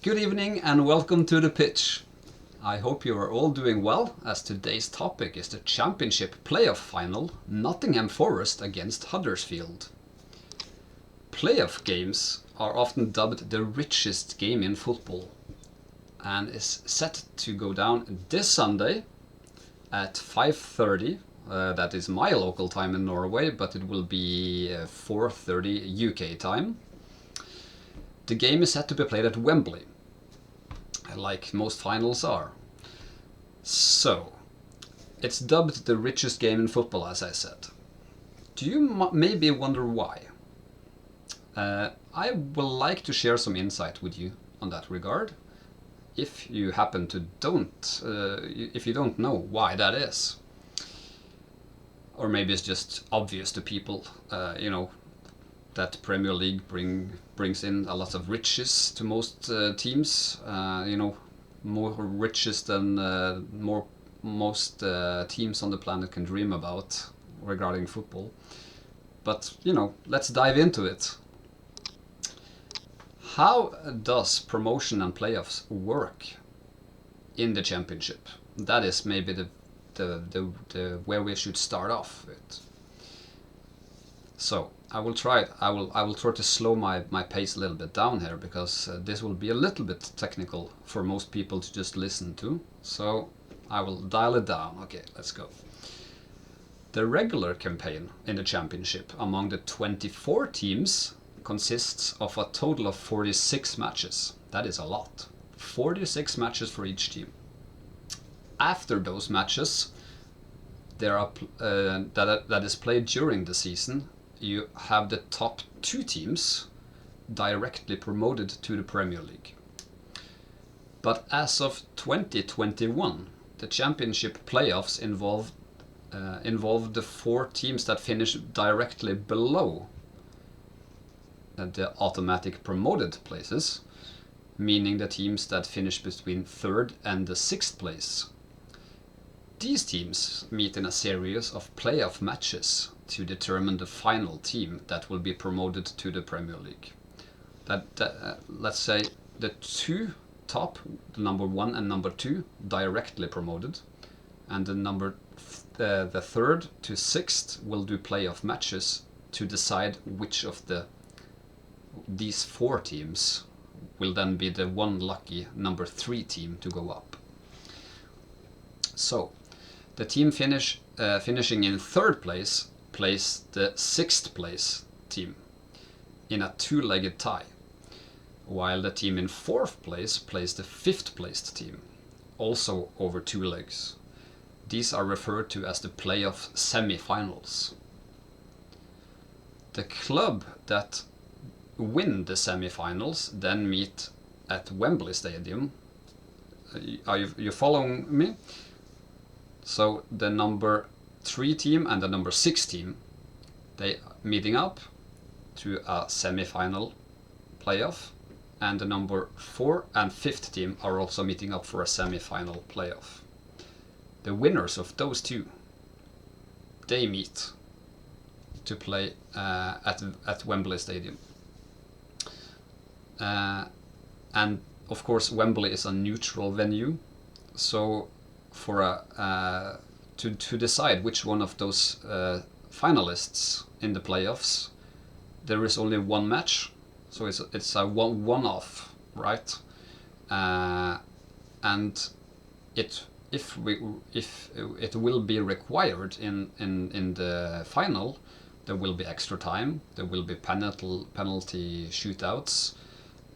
Good evening and welcome to the pitch. I hope you are all doing well, as today's topic is the Championship playoff final, Nottingham Forest against Huddersfield. Playoff games are often dubbed the richest game in football and is set to go down this Sunday at 5:30. That is my local time in Norway, but it will be 4:30 UK time. The game is set to be played at Wembley, like most finals are. So, it's dubbed the richest game in football, as I said. Do you maybe wonder why? I would like to share some insight with you on that regard. If you happen to if you don't know why that is, or maybe it's just obvious to people, that Premier League brings in a lot of riches to most teams. More riches than most teams on the planet can dream about regarding football. But let's dive into it. How does promotion and playoffs work in the Championship? That is maybe the where we should start off with. So I will try to slow my pace a little bit down here, because this will be a little bit technical for most people to just listen to. So I will dial it down. Okay, let's go. The regular campaign in the Championship among the 24 teams consists of a total of 46 matches. That is a lot. 46 matches for each team. After those matches, there are that is played during the season, you have the top 2 teams directly promoted to the Premier League. But as of 2021, the Championship playoffs involve the 4 teams that finish directly below the automatic promoted places, meaning the teams that finish between 3rd and the 6th place. These teams meet in a series of playoff matches to determine the final team that will be promoted to the Premier League. Let's say the 2 top, the number 1 and number 2, directly promoted, and the 3rd to 6th will do playoff matches to decide which of these 4 teams will then be the one lucky number 3 team to go up. So the team finishing in 3rd place plays the 6th place team in a 2-legged tie, while the team in 4th place plays the 5th placed team, also over 2 legs. These are referred to as the playoff semi-finals. The club that win the semi-finals then meet at Wembley Stadium. Are you following me? So the number 3 team and the number 6 team, they meeting up to a semi-final playoff, and the number 4 and 5th team are also meeting up for a semi-final playoff. The winners of those 2, they meet to play at Wembley Stadium. And of course Wembley is a neutral venue, so for to decide which one of those finalists in the playoffs, there is only one match, so it's a one-off, right? And if it will be required in the final, there will be extra time, there will be penalty shootouts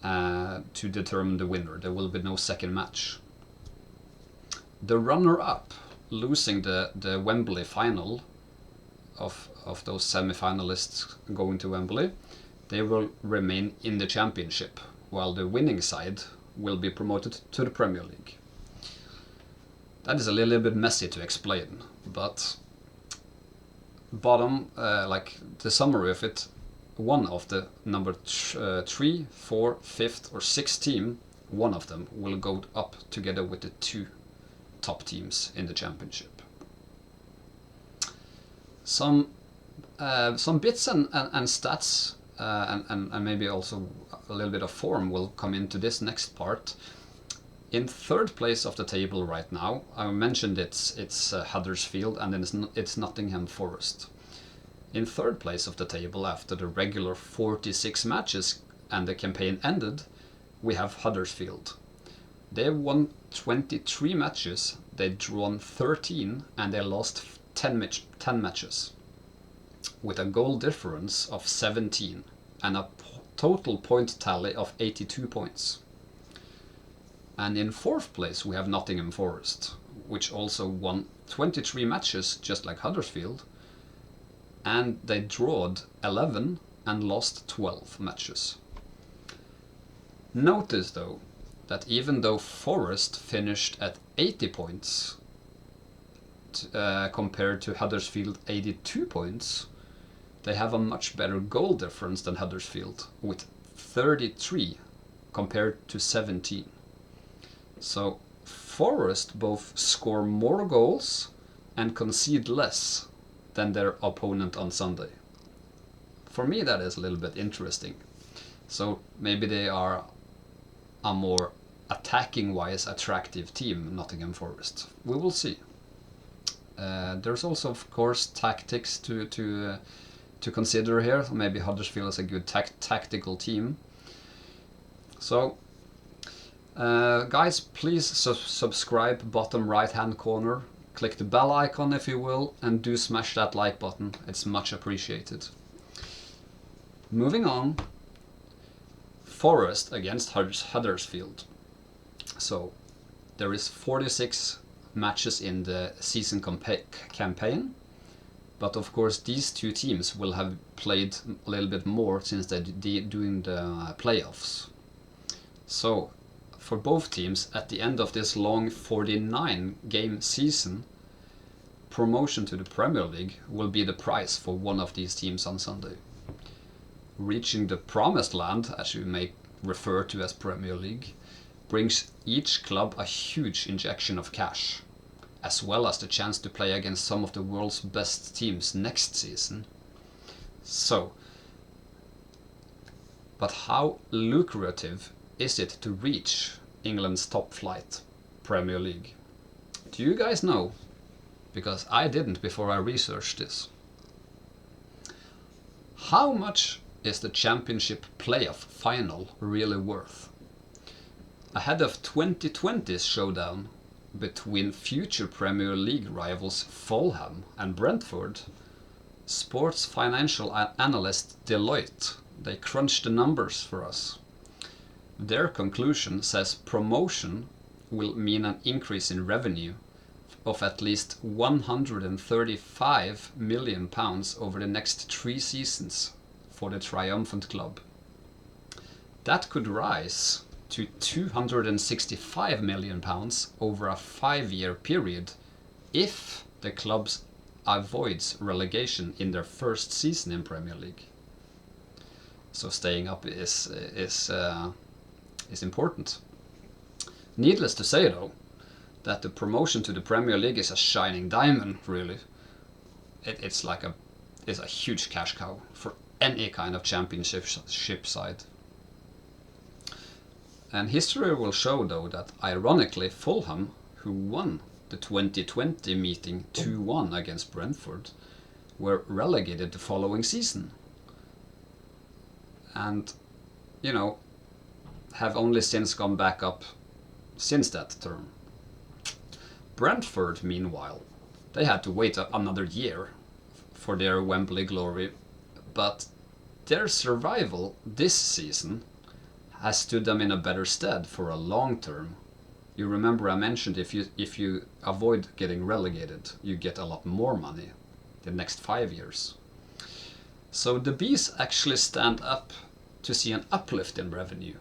to determine the winner. There will be no second match. The runner-up, losing the Wembley final of those semi-finalists going to Wembley, they will remain in the Championship, while the winning side will be promoted to the Premier League. That is a little bit messy to explain, but bottom, like the summary of it, one of the number 3, 4, 5th or 6th team, one of them will go up together with the 2 top teams in the Championship. Some bits and stats and maybe also a little bit of form will come into this next part. In third place of the table right now, I mentioned it's Huddersfield, and then it's Nottingham Forest. In third place of the table, after the regular 46 matches and the campaign ended, we have Huddersfield. They won 23 matches, they drawn 13, and they lost 10 matches, with a goal difference of 17 and a total point tally of 82 points. And in fourth place we have Nottingham Forest, which also won 23 matches just like Huddersfield, and they drawed 11 and lost 12 matches. Notice though that even though Forest finished at 80 points compared to Huddersfield 82 points, they have a much better goal difference than Huddersfield, with 33 compared to 17. So Forest both score more goals and concede less than their opponent on Sunday. For me that is a little bit interesting. So maybe they are a more attacking wise attractive team, Nottingham Forest. We will see. There's also of course tactics to consider here. Maybe Huddersfield is a good tactical team. So guys, please subscribe, bottom right hand corner. Click the bell icon if you will, and do smash that like button. It's much appreciated. Moving on, Forest against Huddersfield. So there is 46 matches in the season campaign, but of course these two teams will have played a little bit more since they're doing the playoffs. So for both teams, at the end of this long 49 game season, promotion to the Premier League will be the prize for one of these teams on Sunday. Reaching the promised land, as you may refer to as Premier League, brings each club a huge injection of cash, as well as the chance to play against some of the world's best teams next season. So, but how lucrative is it to reach England's top flight, Premier League? Do you guys know? Because I didn't before I researched this. How much is the Championship playoff final really worth? Ahead of 2020's showdown between future Premier League rivals Fulham and Brentford, sports financial analyst Deloitte, they crunched the numbers for us. Their conclusion says promotion will mean an increase in revenue of at least £135 million over the next 3 seasons for the triumphant club. That could rise to £265 million over a 5-year period if the club avoids relegation in their first season in Premier League. So staying up is important. Needless to say though, that the promotion to the Premier League is a shining diamond, really. It's a huge cash cow for any kind of championship side. And history will show though that ironically Fulham, who won the 2020 meeting 2-1 against Brentford, were relegated the following season. And, you know, have only since gone back up since that term. Brentford, meanwhile, they had to wait another year for their Wembley glory, but their survival this season has stood them in a better stead for a long term. You remember I mentioned if you avoid getting relegated, you get a lot more money the next 5 years. So the Bees actually stand up to see an uplift in revenue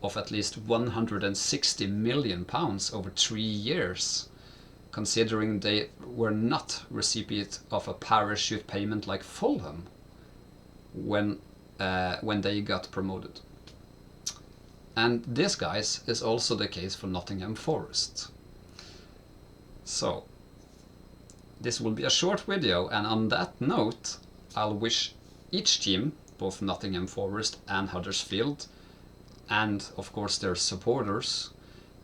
of at least £160 million over 3 years, considering they were not recipient of a parachute payment like Fulham when they got promoted. And this, guys, is also the case for Nottingham Forest. So this will be a short video, and on that note I'll wish each team both Nottingham Forest and Huddersfield, and of course their supporters.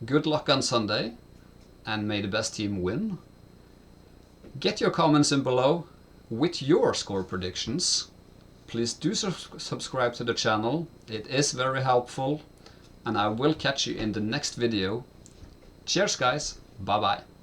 Good luck on Sunday, and may the best team win. Get your comments in below with your score predictions. Please do subscribe to the channel, it is very helpful, and I will catch you in the next video. Cheers guys, bye bye.